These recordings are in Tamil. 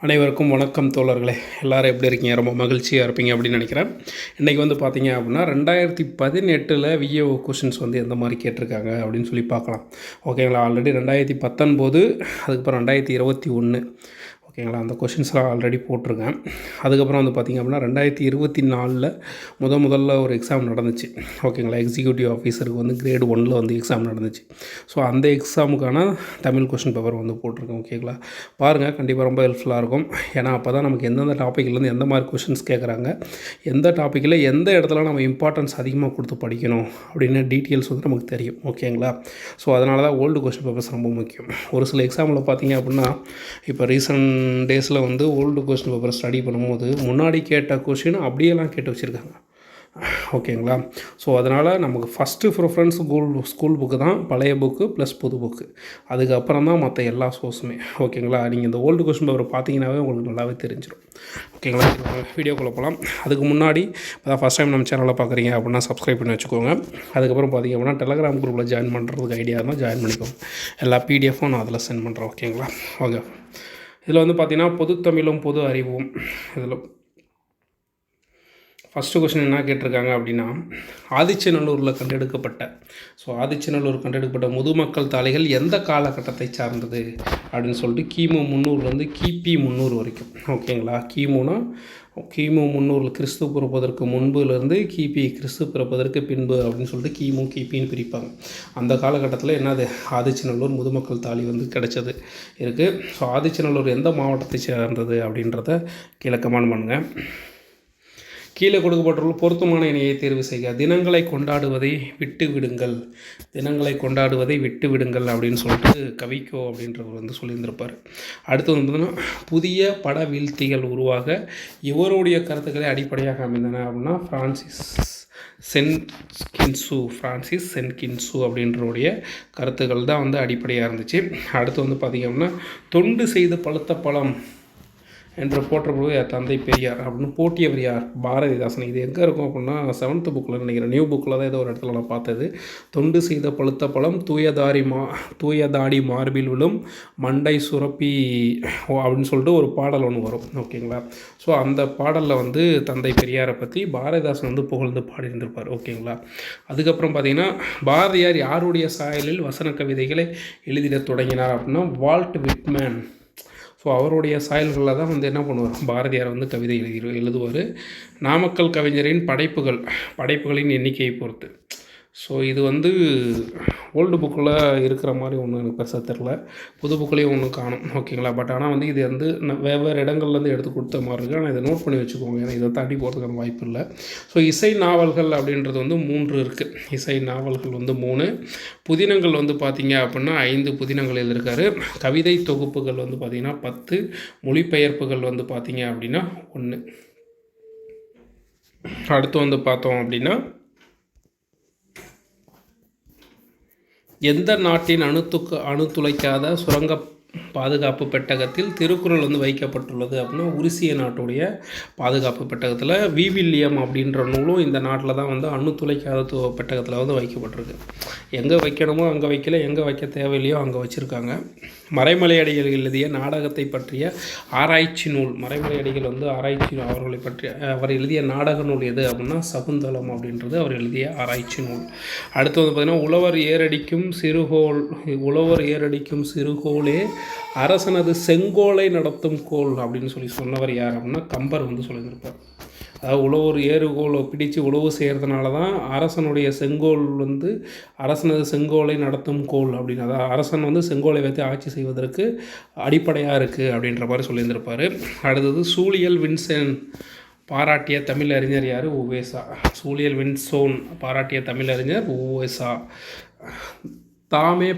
அனைவருக்கும் வணக்கம் தோழர்களே. எல்லோரும் எப்படி இருக்கீங்க? ரொம்ப மகிழ்ச்சியாக இருப்பீங்க அப்படின்னு நினைக்கிறேன். இன்றைக்கி பார்த்தீங்க அப்படின்னா 2018 விஏஓ கொஷின்ஸ் எந்த மாதிரி கேட்டிருக்காங்க அப்படின்னு சொல்லி பார்க்கலாம். ஓகேங்களா? ஆல்ரெடி 2019, அதுக்கப்புறம் 2021, ஓகேங்களா? அந்த கொஷின்ஸ்லாம் ஆல்ரெடி போட்டிருக்கேன். அதுக்கப்புறம் பார்த்திங்க அப்படின்னா 2024 முதல்ல ஒரு எக்ஸாம் நடந்துச்சு. ஓகேங்களா? எக்ஸிக்யூட்டிவ் ஆஃபீஸருக்கு கிரேட் 1 எக்ஸாம் நடந்துச்சு. ஸோ அந்த எக்ஸாமுக்கான தமிழ் கொஷின் பேப்பர் போட்டிருக்கேன். ஓகேங்களா? பாருங்கள், கண்டிப்பாக ரொம்ப ஹெல்ப்ஃபுல்லாக இருக்கும். ஏன்னா அப்போ தான் நமக்கு எந்தெந்த டாப்பிக்லேருந்து எந்த மாதிரி கொஷின்ஸ் கேட்குறாங்க, எந்த டாப்பிக்கில் எந்த இடத்துல நம்ம இம்பார்ட்டன்ஸ் அதிகமாக கொடுத்து படிக்கணும் அப்படின்னு டீட்டெயில்ஸ் நமக்கு தெரியும். ஓகேங்களா? ஸோ அதனால தான் ஓல்டு கொஷின் பேப்பர்ஸ் ரொம்ப முக்கியம். ஒரு சில எக்ஸாமில் பார்த்திங்க அப்படின்னா இப்போ ரீசன்ட் டேஸில் ஓல்டு கொஸ்டின் பேப்பர் ஸ்டடி பண்ணும்போது முன்னாடி கேட்ட கொஷின் அப்படியெல்லாம் கேட்டு வச்சுருக்காங்க. ஓகேங்களா? ஸோ அதனால் நமக்கு ஃபஸ்ட்டு ப்ரிஃபரன்ஸ் ஸ்கூல் புக்கு தான், பழைய புக்கு ப்ளஸ் புது புக்கு. அதுக்கப்புறம் தான் மற்ற எல்லா சோர்ஸுமே. ஓகேங்களா? நீங்கள் இந்த ஓல்டு கொஸ்டின் பேப்பர் பார்த்தீங்கன்னாவே உங்களுக்கு நல்லாவே தெரிஞ்சிடும். ஓகேங்களா? வீடியோக்குள்ளே போகலாம். அதுக்கு முன்னாடி இப்போ தான் ஃபஸ்ட் டைம் நம்ம சேனலில் பார்க்குறீங்க அப்படின்னா சப்ஸ்கிரைப் பண்ணி வச்சுக்கோங்க. அதுக்கப்புறம் பார்த்திங்க அப்படின்னா டெலகிராம் குரூப்பில் ஜாயின் பண்ணுறதுக்கு ஐடியா இருந்தால் ஜாயின் பண்ணிக்கோங்க. எல்லா பிடிஎஃப்பும் நான் அதில் சென்ட் பண்ணுறேன். ஓகேங்களா? ஓகே. இதில் பார்த்திங்கன்னா பொது தமிழும் பொது அறிவும். இதில் ஃபஸ்ட்டு கொஸ்டின் என்ன கேட்டிருக்காங்க அப்படின்னா, ஆதிச்சநல்லூரில் கண்டெடுக்கப்பட்ட முதுமக்கள் தாழிகள் எந்த காலகட்டத்தை சார்ந்தது அப்படின்னு சொல்லிட்டு கிமு 300 கிபி 300 வரைக்கும். ஓகேங்களா? கிமுனா கிமு 300 கிறிஸ்து பிறப்பதற்கு முன்புலேருந்து கிபி கிறிஸ்து பிறப்பதற்கு பின்பு அப்படின்னு சொல்லிட்டு கிமு கிபின்னு பிரிப்பாங்க. அந்த காலகட்டத்தில் என்னது ஆதிச்சநல்லூர் முதுமக்கள் தாழி கிடைச்சது இருக்குது. ஸோ ஆதிச்சநல்லூர் எந்த மாவட்டத்தை சேர்ந்தது அப்படின்றத கீழே கமெண்ட் பண்ணுங்கள். கீழே கொடுக்கப்பட்டுள்ள பொருத்தமான இணையை தேர்வு செய்க. தினங்களை கொண்டாடுவதை விட்டு விடுங்கள் அப்படின்னு சொல்லிட்டு கவிக்கோ அப்படின்றவர் சொல்லியிருந்திருப்பார். அடுத்து பார்த்தீங்கன்னா புதிய பட வீழ்த்திகள் உருவாக இவருடைய கருத்துக்களை அடிப்படையாக அமைந்தன அப்படின்னா ஃப்ரான்சிஸ் சென்கின்சு அப்படின்றவுடைய கருத்துக்கள் தான் அடிப்படையாக இருந்துச்சு. அடுத்து பார்த்திங்க அப்படின்னா தொண்டு செய்து பழுத்த பழம் என்று போற்றப்படுவது தந்தை பெரியார் அப்படின்னு போட்டியவர் யார்? பாரதிதாசன். இது எங்கே இருக்கும் அப்படின்னா 7th புக்கில் நினைக்கிறேன், நியூ புக்கில் தான் ஏதோ ஒரு இடத்துல நான் பார்த்தது. தொண்டு செய்த பழுத்த பழம் தூயதாடி மார்பில் விழும் மண்டை சுரப்பி அப்படின்னு சொல்லிட்டு ஒரு பாடல் ஒன்று வரும். ஓகேங்களா? ஸோ அந்த பாடலில் தந்தை பெரியாரை பற்றி பாரதிதாசன் புகழ்ந்து பாடியிருந்திருப்பார். ஓகேங்களா? அதுக்கப்புறம் பார்த்திங்கன்னா பாரதியார் யாருடைய சாயலில் வசன கவிதைகளை எழுதிட தொடங்கினார் அப்படின்னா வால்ட் விட்மேன். ஸோ அவருடைய சாயல்களில் தான் என்ன பண்ணுவார், பாரதியார் கவிதை எழுதுவார். நாமக்கல் கவிஞரின் படைப்புகளின் எண்ணிக்கையை பொறுத்து. ஸோ இது ஓல்டு புக்கில் இருக்கிற மாதிரி ஒன்று எனக்கு பெருசாக தெரில, புது புக்கிலையும் ஒன்று காணும். ஓகேங்களா? பட் ஆனால் இது வெவ்வேறு இடங்கள்லேருந்து எடுத்து கொடுத்த மாதிரி இருக்குது. ஆனால் இதை நோட் பண்ணி வச்சுக்கோங்க, ஏன்னா இதை தாண்டி போகிறதுக்கான வாய்ப்பு இல்லை. ஸோ இசை நாவல்கள் அப்படின்றது 3 இருக்குது. இசை நாவல்கள் 3, புதினங்கள் பார்த்திங்க அப்படின்னா 5 புதினங்கள் எழுதியிருக்காரு. கவிதை தொகுப்புகள் பார்த்திங்கன்னா 10, மொழிபெயர்ப்புகள் பார்த்திங்க அப்படின்னா 1. அடுத்து பார்த்தோம் அப்படின்னா எந்த நாட்டின் அணுத்துளைக்காத சுரங்க பாதுகாப்பு பெட்டகத்தில் திருக்குறள் வைக்கப்பட்டுள்ளது அப்படின்னா உருசிய நாட்டுடைய பாதுகாப்பு பெட்டகத்தில். விவிலியம் அப்படின்ற நூலும் இந்த நாட்டில் தான் அணுத்துளைக்காத பெட்டகத்தில் வைக்கப்பட்டிருக்கு. எங்கே வைக்கணுமோ அங்கே வைக்கல, எங்கே வைக்க தேவையில்லையோ அங்கே வச்சுருக்காங்க. மறைமலையடிகள் எழுதிய நாடகத்தை பற்றிய ஆராய்ச்சி நூல். மறைமலையடிகள் அவர்களை பற்றிய அவர் எழுதிய நாடக நூல் எது அப்படின்னா சகுந்தலம் அப்படின்றது அவர் எழுதிய ஆராய்ச்சி நூல். அடுத்து பார்த்திங்கன்னா உழவர் ஏரடிக்கும் சிறுகோளே அரசனது செங்கோலை நடத்தும் கோல் அப்படின்னு சொன்னவர் யார் அப்படின்னா கம்பர் சொல்லியிருப்பார். அதாவது உழவர் ஏறுகோலை பிடித்து உழவு செய்கிறதுனால தான் அரசனுடைய செங்கோல் அரசனது செங்கோலை நடத்தும் கோல் அப்படின்னு, அதாவது அரசன் செங்கோலை வைத்து ஆட்சி செய்வதற்கு அடிப்படையாக இருக்குது அப்படின்ற மாதிரி சொல்லியிருந்திருப்பார். அடுத்தது சூழியல் வின்சென் பாராட்டிய தமிழறிஞர் யார்? உவேசா. சூழியல் வின்சோன் பாராட்டிய தமிழறிஞர் உவேசா. தாமே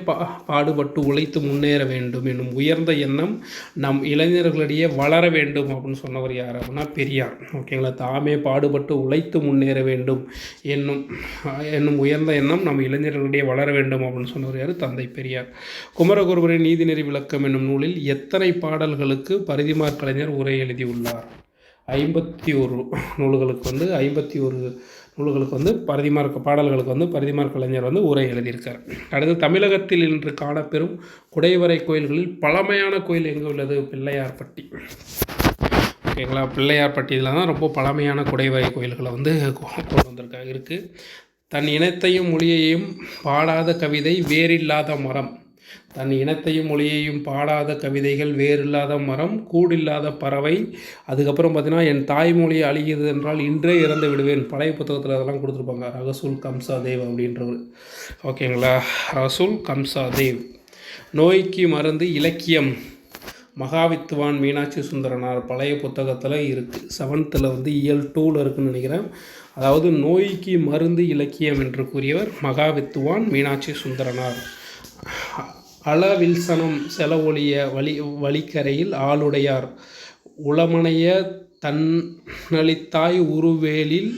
பாடுபட்டு உழைத்து முன்னேற வேண்டும் என்னும் உயர்ந்த எண்ணம் நம் இளைஞர்களிடையே வளர வேண்டும் அப்படின்னு சொன்னவர் யார் அப்படின்னா பெரியார். ஓகேங்களா? தாமே பாடுபட்டு உழைத்து முன்னேற வேண்டும் என்னும் உயர்ந்த எண்ணம் நம் இளைஞர்களிடையே வளர வேண்டும் அப்படின்னு சொன்னவர் யார்? தந்தை பெரியார். குமரகுருபரின் நீதிநெறி விளக்கம் என்னும் நூலில் எத்தனை பாடல்களுக்கு பரிதிமாற் கலைஞர் உரை எழுதியுள்ளார்? 51 நூல்களுக்கு 51 நூல்களுக்கு பாடல்களுக்கு பரிதிமாற் கலைஞர் உரை எழுதியிருக்கார். அடுத்து தமிழகத்தில் இன்று காணப்பெறும் குடைவரை கோயில்களில் பழமையான கோயில் எங்கே உள்ளது? பிள்ளையார்பட்டி. ஓகேங்களா. பிள்ளையார்பட்டியில் தான் ரொம்ப பழமையான குடைவரை கோயில்களை வந்து கொண்டு வந்திருக்காங்க இருக்குது. தன் இனத்தையும் மொழியையும் பாடாத கவிதை வேறில்லாத மரம். தன் இனத்தையும் மொழியையும் பாடாத கவிதைகள் வேறில்லாத மரம், கூடில்லாத பறவை. அதுக்கப்புறம் பார்த்தீங்கன்னா, என் தாய்மொழி அழிகிறது என்றால் இன்றே இறந்து விடுவேன். பழைய புத்தகத்தில் அதெல்லாம் கொடுத்துருப்பாங்க. ரசூல் கம்சாதேவ் அப்படின்றவர். ஓகேங்களா. ரசூல் கம்சாதேவ். நோய்க்கு மருந்து இலக்கியம். மகாவித்துவான் மீனாட்சி சுந்தரனார். பழைய புத்தகத்தில் இருக்குது. 7th வந்து இயல் 2ல் இருக்குதுன்னு நினைக்கிறேன். அதாவது நோய்க்கு மருந்து இலக்கியம் என்று கூறியவர் மகாவித்துவான் மீனாட்சி சுந்தரனார். அளவில்சனம் செலவொழிய வழிக்கரையில் ஆளுடையார். உளமனைய தன்னளித்தாய் உருவேலில்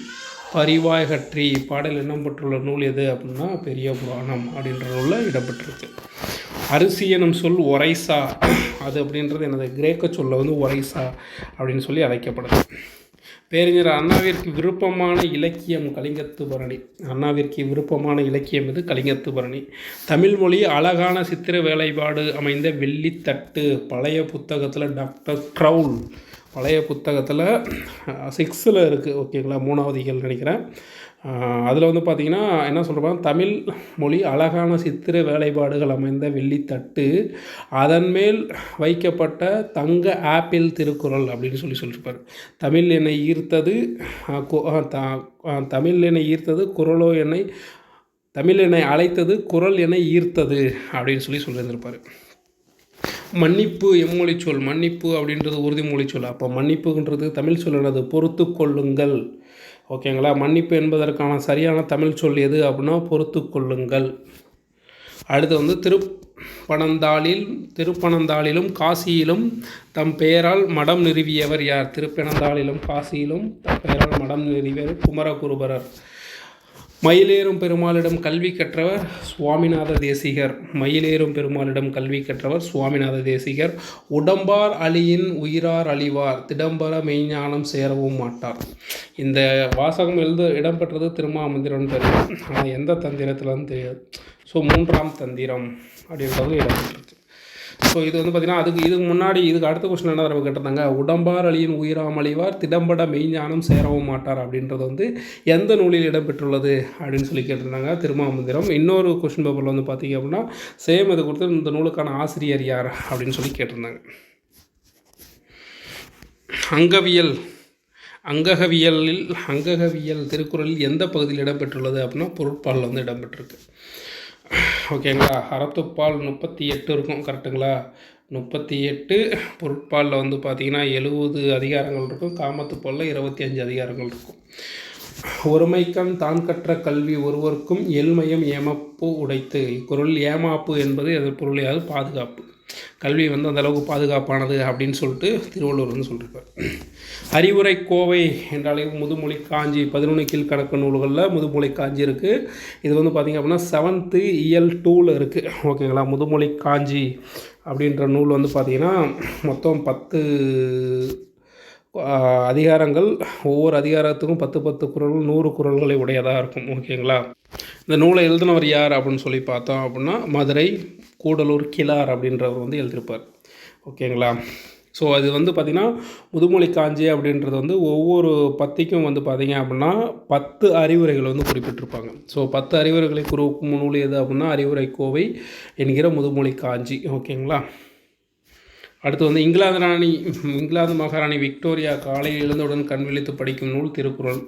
பரிவாய்கற்றி. பாடல் இடம்பெற்றுள்ள நூல் எது அப்படின்னா பெரிய புராணம் அப்படின்ற நூலில் இடம்பெற்றிருக்கு. அரிசி எனும் சொல் ஒரைசா. அது அப்படின்றது எனது கிரேக்க சொல்ல வந்து ஒரைசா அப்படின்னு சொல்லி அழைக்கப்படுது. பேரறிஞர் அண்ணாவிற்கு விருப்பமான இலக்கியம் கலிங்கத்து பரணி. அண்ணாவிற்கு விருப்பமான இலக்கியம் இது கலிங்கத்து பரணி. தமிழ்மொழி அழகான சித்திர வேலைப்பாடு அமைந்த வெள்ளித்தட்டு. பழைய புத்தகத்தில் டாக்டர் க்ரவுல். பழைய புத்தகத்தில் 6ல் இருக்குது. ஓகேங்களா. 3வது இயல் நினைக்கிறேன். அதில் வந்து பார்த்திங்கன்னா என்ன சொல்கிறோம், தமிழ் மொழி அழகான சித்திர வேலைப்பாடுகள் அமைந்த வெள்ளித்தட்டு, அதன் மேல் வைக்கப்பட்ட தங்க ஆப்பிள் திருக்குறள் அப்படின்னு சொல்லியிருப்பார். தமிழ் என்னை ஈர்த்தது தமிழ் என்னை ஈர்த்தது குரலோ என்னை தமிழ் என்னை அழைத்தது குரல் என்னை ஈர்த்தது அப்படின்னு சொல்லியிருந்திருப்பார். மன்னிப்பு எம்மொழி சொல். மன்னிப்பு அப்படின்றது உறுதிமொழி சொல். அப்போ மன்னிப்புன்றது தமிழ் சொல்லனது பொறுத்து கொள்ளுங்கள். ஓகேங்களா. மன்னிப்பு என்பதற்கான சரியான தமிழ் சொல் எது அப்படின்னா பொறுத்து கொள்ளுங்கள். அடுத்து வந்து திருப்பனந்தாளிலும் காசியிலும் தம் பெயரால் மடம் நிறுவியவர் யார்? திருப்பனந்தாளிலும் காசியிலும் தம் பெயரால் மடம் நிறுவியவர் குமரகுருபரர். மயிலேறும் பெருமாளிடம் கல்வி கற்றவர் சுவாமிநாத தேசிகர். மயிலேறும் பெருமாளிடம் கல்வி கற்றவர் சுவாமிநாத தேசிகர். உடம்பார் அழியின் உயிரார் அழிவார், திடம்பர மெய்ஞானம் சேரவும் மாட்டார். இந்த வாசகம் இடம்பெற்றது திருமாமந்திரம் தெரியும், ஆனால் எந்த தந்திரத்தில்னு தெரியாது. ஸோ 3ஆம் தந்திரம் அப்படின்றது இடம்பெற்றது. ஸோ இது வந்து பார்த்திங்கன்னா இதுக்கு முன்னாடி இதுக்கு அடுத்த கொஸ்டின் என்ன நம்ம கேட்டிருந்தாங்க, உடம்பார் அழியின் உயிராம் அழிவார், திடம்பட மெய்ஞானம் சேரவும் மாட்டார் அப்படின்றது வந்து எந்த நூலில் இடம்பெற்றுள்ளது அப்படின்னு சொல்லி கேட்டிருந்தாங்க, திருமாமந்திரம். இன்னொரு கொஸ்டின் பேப்பரில் வந்து பார்த்திங்க அப்படின்னா சேம் இது கொடுத்து இந்த நூலுக்கான ஆசிரியர் யார் அப்படின்னு சொல்லி கேட்டிருந்தாங்க. அங்ககவியல் திருக்குறளில் எந்த பகுதியில் இடம்பெற்றுள்ளது அப்படின்னா பொருட்பாலில் வந்து இடம்பெற்றிருக்கு. ஓகேங்களா. அறத்துப்பால் 38 இருக்கும். கரெக்டுங்களா. 38. பொருட்பாலில் வந்து பார்த்திங்கன்னா 70 அதிகாரங்கள் இருக்கும். காமத்துப்பாலில் 25 அதிகாரங்கள் இருக்கும். ஒருமைக்கண் தான் கற்ற கல்வி ஒருவருக்கும் ஏழ்மையும் ஏமாப்பு உடைத்து. இக்குறள் ஏமாப்பு என்பது எதன் பொருளையாவது பாதுகாப்பு. கல்வி வந்து அந்தளவுக்கு பாதுகாப்பானது அப்படின்னு சொல்லிட்டு திருவள்ளுவர் வந்து சொல்லியிருப்பார். அறிவுரை கோவை என்றாலே முதுமொழி காஞ்சி. 11 கீழ்கணக்கு நூல்களில் முதுமொழி காஞ்சி இருக்குது. இது வந்து பார்த்திங்க அப்படின்னா 7th இயல் 2ல் இருக்குது. ஓகேங்களா. முதுமொழி காஞ்சி அப்படின்ற நூல் வந்து பார்த்திங்கன்னா மொத்தம் 10 அதிகாரங்கள். ஒவ்வொரு அதிகாரத்துக்கும் 10 குறள்கள் 100 குறள்களை உடையதாக இருக்கும். ஓகேங்களா. இந்த நூலை எழுதினவர் யார் அப்படின்னு சொல்லி பார்த்தோம் அப்படின்னா மதுரை கூடலூர் கிளார் அப்படின்றவர் வந்து எழுதியிருப்பார். ஓகேங்களா. ஸோ அது வந்து பார்த்திங்கன்னா முதுமொழி காஞ்சி அப்படின்றது வந்து ஒவ்வொரு பத்திக்கும் வந்து பார்த்திங்க அப்படின்னா 10 அறிவுரைகள் வந்து குறிப்பிட்டிருப்பாங்க. ஸோ 10 அறிவுரைகளை குறுக்கும் நூல் எது அப்படின்னா அறிவுரை கோவை என்கிற முதுமொழி காஞ்சி. ஓகேங்களா. அடுத்து வந்து இங்கிலாந்து மகாராணி விக்டோரியா காலையில் எழுந்தவுடன் கண் விழித்து படிக்கும் நூல் திருக்குறள்.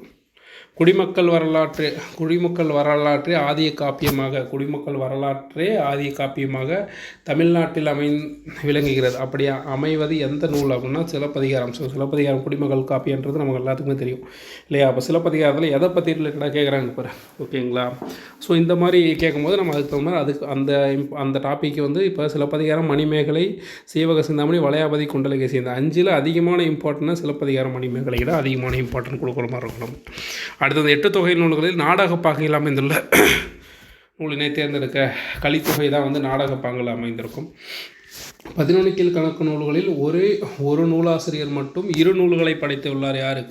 குடிமக்கள் வரலாற்றே ஆதிய காப்பியமாக தமிழ்நாட்டில் விளங்குகிறது. அப்படி அமைவது எந்த நூல் அப்படின்னா சிலப்பதிகாரம். ஸோ சிலப்பதிகாரம் குடிமக்கள் காப்பியன்றது நமக்கு எல்லாத்துக்குமே தெரியும் இல்லையா. அப்போ சிலப்பதிகாரத்தில் எதை பற்றி ரிலேட்டடாக கேட்குறாங்க பாரு. ஓகேங்களா. ஸோ இந்த மாதிரி கேட்கும்போது நம்ம அதுக்கு தகுந்த மாதிரி அந்த டாப்பிக்கு வந்து இப்போ சிலப்பதிகாரம், மணிமேகலை, சீவக சிந்தாமணி, வளையாபதி, குண்டலகேசி இந்த 5ல் அதிகமான இம்பார்ட்டன்ட் சிலப்பதிகாரம் மணிமேகலை தான் அதிகமான இம்பார்ட்டன்ட் கொடுக்குற மாதிரி இருக்கணும். அடுத்தது 8 தொகை நூல்களில் நாடக பாகையில் அமைந்துள்ள நூலினை தேர்ந்தெடுக்க. கலித்தொகை தான் வந்து நாடக பாங்கில் அமைந்திருக்கும். 11 கீழ்கணக்கு நூல்களில் ஒரு நூலாசிரியர் மட்டும் 2 நூல்களை படைத்துள்ளார். யார்?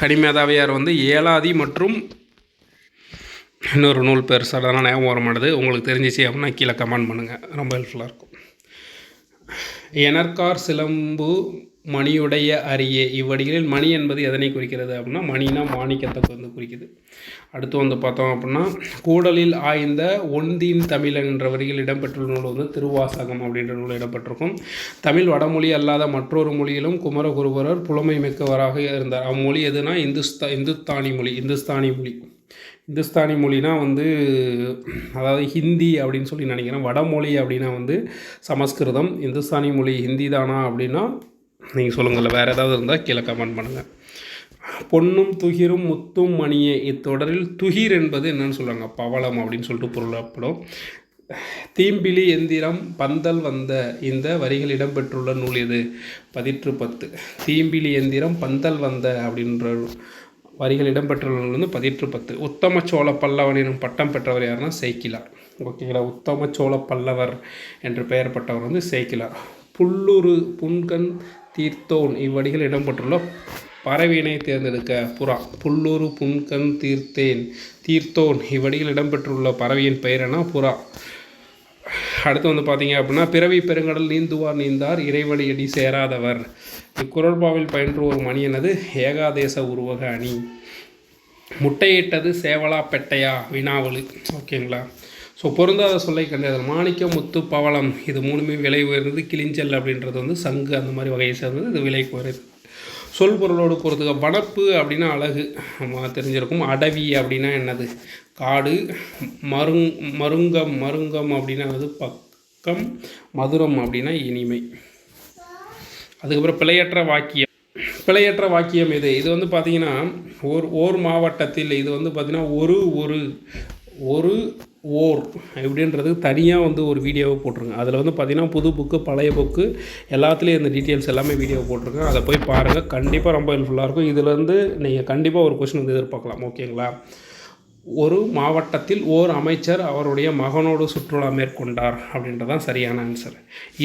கடிமேதாவையார் வந்து ஏலாதி மற்றும் இன்னொரு நூல் பேர் சாதாரண ஞாபகம் வர மாட்டேது. உங்களுக்கு தெரிஞ்சிச்சு அப்படின்னா கீழே கமெண்ட் பண்ணுங்கள், ரொம்ப ஹெல்ப்ஃபுல்லாக இருக்கும். எனற்கார் சிலம்பு மணியுடைய அரியே. இவ்வடிகளில் மணி என்பது எதனை குறிக்கிறது அப்படின்னா, மணினா மாணிக்கத்தை வந்து குறிக்குது. அடுத்து வந்து பார்த்தோம் அப்படின்னா, கூடலில் ஆய்ந்த ஒன்றின் தமிழன் என்ற வரிகள் இடம்பெற்றுள்ள நூல் வந்து திருவாசகம் அப்படின்ற நூல் இடம்பெற்றிருக்கும். தமிழ் வடமொழி அல்லாத மற்றொரு மொழியிலும் குமரகுருபரர் புலமை மிக்கவராக இருந்தார். அம்மொழி எதுனா இந்துஸ்தானி மொழி. இந்துஸ்தானி மொழினா வந்து அதாவது ஹிந்தி அப்படின்னு சொல்லி நினைக்கிறேன். வடமொழி அப்படின்னா வந்து சமஸ்கிருதம். இந்துஸ்தானி மொழி ஹிந்தி தானா அப்படின்னா நீங்கள் சொல்லுங்கள். வேறு ஏதாவது இருந்தால் கீழே கமெண்ட் பண்ணுங்கள். பொன்னும் துகிரும் முத்தும் மணியே. இத்தொடரில் துகிர் என்பது என்னன்னு சொல்கிறாங்க, பவளம் அப்படின்னு சொல்லிட்டு பொருளப்படும். தீம்பிலி எந்திரம் பந்தல் வந்த. இந்த வரிகள் இடம்பெற்றுள்ள நூல் எது? 10. தீம்பிலி எந்திரம் பந்தல் வந்த அப்படின்ற வரிகள் இடம்பெற்றுள்ள நூல் வந்து 10. உத்தம சோழ பல்லவன் எனும் பட்டம் பெற்றவர் யாருன்னா சேக்கிலார். ஓகேங்களா. உத்தம சோழ பல்லவர் என்று பெயர் பட்டவர் வந்து சேக்கிலார். புல்லுரு புன்கண் தீர்த்தோன். இவ்வடிகள் இடம்பெற்றுள்ள பறவையினை தேர்ந்தெடுக்க. புறா. புல்லுரு புன்கண் தீர்த்தோன். இவ்வடிகள் இடம்பெற்றுள்ள பறவையின் பெயர் என புறா. அடுத்து வந்து பார்த்தீங்க அப்படின்னா, பிறவி பெருங்கடல் நீந்துவார் நீந்தார் இறைவழியடி சேராதவர். இக்குறள்பாவில் பயின்று ஒரு மணி எனது ஏகாதேச உருவக அணி. முட்டையிட்டது சேவலா பெட்டையா வினாவலு. ஓகேங்களா. ஸோ பொருந்தாத சொல்லை கண்டறிதல். மாணிக்கம் முத்து பவளம் இது மூணுமே விலை உயர்ந்தது. கிளிஞ்சல் அப்படின்றது வந்து சங்கு அந்த மாதிரி வகையை சேர்ந்தது. இது விலை குறைந்தது. சொல் பொருளோடு பொறுத்துக்க. வனப்பு அப்படின்னா அழகு நம்ம தெரிஞ்சிருக்கும். அடவி அப்படின்னா என்னது? காடு. மருங்கம் அப்படின்னா வந்து பக்கம். மதுரம் அப்படின்னா இனிமை. அதுக்கப்புறம் பிழையற்ற வாக்கியம் எது? இது வந்து பார்த்திங்கன்னா ஓர் மாவட்டத்தில் இது வந்து பார்த்திங்கன்னா ஒரு ஓர் இப்படின்றது தனியாக வந்து ஒரு வீடியோவை போட்டிருங்க. அதில் வந்து பார்த்திங்கன்னா புது புக்கு பழைய புக்கு எல்லாத்துலேயும் இந்த டீட்டெயில்ஸ் எல்லாமே வீடியோ போட்டிருக்கேன். அதை போய் பாருங்கள். கண்டிப்பாக ரொம்ப ஹெல்ப்ஃபுல்லாக இருக்கும். இதிலேருந்து நீங்கள் கண்டிப்பாக ஒரு கொஸ்டின் வந்து எதிர்பார்க்கலாம். ஓகேங்களா. ஒரு மாவட்டத்தில் ஓர் அமைச்சர் அவருடைய மகனோடு சுற்றுலா மேற்கொண்டார் அப்படின்றதான் சரியான ஆன்சர்.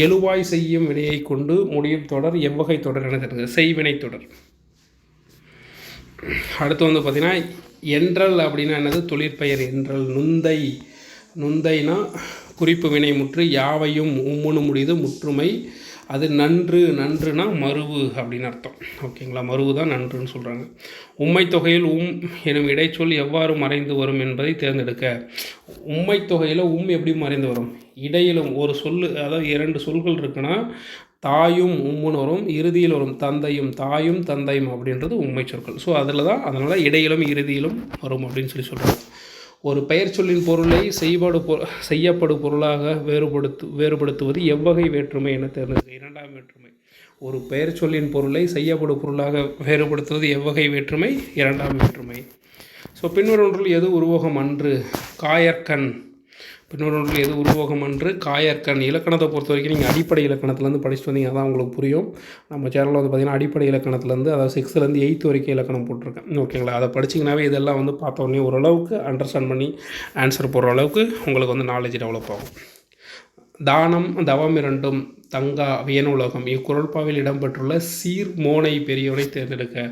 எழுவாய் செய்யும் வினையை கொண்டு முடியும் தொடர் எவ்வகை தொடர் என தெரியுது? செய்வினை தொடர். அடுத்து வந்து பார்த்திங்கன்னா என்றல் அப்படின்னா என்னது? தொழிற்பெயர் என்றல். நுந்தைனா குறிப்பு வினை முற்று. யாவையும் உம்முன்னு முடியுது முற்றுமை. அது நன்றுனா மருவு அப்படின்னு அர்த்தம். ஓகேங்களா. மருவு தான் நன்றுன்னு சொல்கிறாங்க. உம்மை தொகையில் எனும் இடைச்சொல் எவ்வாறு மறைந்து வரும் என்பதை தேர்ந்தெடுக்க. உம்மை தொகையில் எப்படி மறைந்து வரும்? இடையிலும் ஒரு சொல், அதாவது 2 சொல்கள் இருக்குன்னா தாயும் உம்முன்னு வரும், இறுதியில் வரும் தந்தையும். தாயும் தந்தையும் அப்படின்றது உண்மை சொற்கள். ஸோ அதனால் இடையிலும் இறுதியிலும் வரும் அப்படின்னு சொல்கிறாங்க. ஒரு பெயர் சொல்லின் பொருளை செய்யப்படும் பொருளாக வேறுபடுத்துவது எவ்வகை வேற்றுமை என தேர்ந்தெடுக்க. 2ஆம் வேற்றுமை. ஒரு பெயர் சொல்லின் பொருளை செய்யப்படும் பொருளாக வேறுபடுத்துவது எவ்வகை வேற்றுமை? 2ஆம் வேற்றுமை. ஸோ பின்வருவொன்றில் எது உருவகம் அன்று? காயற்கண். பின்னொரு எது உருவகம் அன்று? காயற்கண். இலக்கணத்தை பொறுத்த வரைக்கும் நீங்கள் அடிப்படை இலக்கணத்துலேருந்து படிச்சுட்டு வந்தீங்க, அதான் உங்களுக்கு புரியும். நம்ம சேனலில் வந்து பார்த்திங்கன்னா அடிப்படை இலக்கணத்துலேருந்து, அதாவது 6லேருந்து 8 வரைக்கும் இலக்கணம் போட்டிருக்கேன். ஓகேங்களா. அதை படிச்சிங்கனாவே இதெல்லாம் வந்து பார்த்தோன்னே ஓரளவுக்கு அண்டர்ஸ்டாண்ட் பண்ணி ஆன்சர் போடுற அளவுக்கு உங்களுக்கு வந்து நாலேஜ் டெவலப் ஆகும். தானம் தவம் இரண்டும் தங்கா வியனுலகம். இக்குறள்பாவில் இடம்பெற்றுள்ள சீர் மோனை பெரியவனை தேர்ந்தெடுக்க.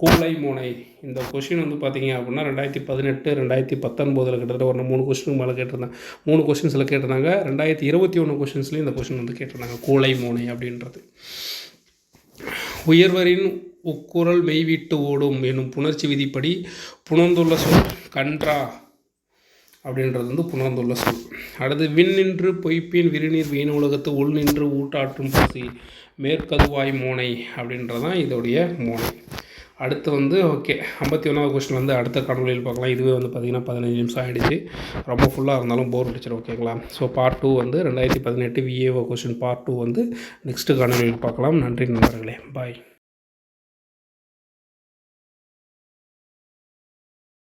கூலை மோனை. இந்த கொஷின் வந்து பார்த்திங்க அப்படின்னா 2018 2019 கிட்டத்தட்ட ஒரு 3 கொஸ்டினுக்கு மேலே கேட்டிருந்தாங்க. 3 கொஸ்டின்ஸில் கேட்டிருந்தாங்க. 2021 கொஸ்டின்ஸ்லேயும் இந்த கொஸ்டின் வந்து கேட்டிருந்தாங்க. கூலை மோனை அப்படின்றது. உயர்வரின் உக்குரல் மெய்விட்டு ஓடும் என்னும் புணர்ச்சி விதிப்படி புணர்ந்துள்ள சொல் கன்றா அப்படின்றது வந்து புணர்ந்துள்ள சொல். அடுத்து விண் நின்று பொய்ப்பின் விரிநீர் வீண உலகத்து உள் நின்று ஊட்டாற்றும் பசி மேற்கதுவாய் மோனை அப்படின்றதான் இதோடைய மோனை. அடுத்து வந்து 51வது கொஸ்டின் வந்து அடுத்த காணொலியில் பார்க்கலாம். இதுவே வந்து பார்த்திங்கன்னா 15 நிமிஷம் ஆகிடுச்சு. ரொம்ப ஃபுல்லாக இருந்தாலும் போர் அடிச்சிடும். ஓகேங்களா. ஸோ பார்ட் 2 வந்து 2018 விஏஓ கொஸ்டின் பார்ட் 2 வந்து நெக்ஸ்ட்டு காணொலியில் பார்க்கலாம். நன்றி நண்பர்களே. பாய்.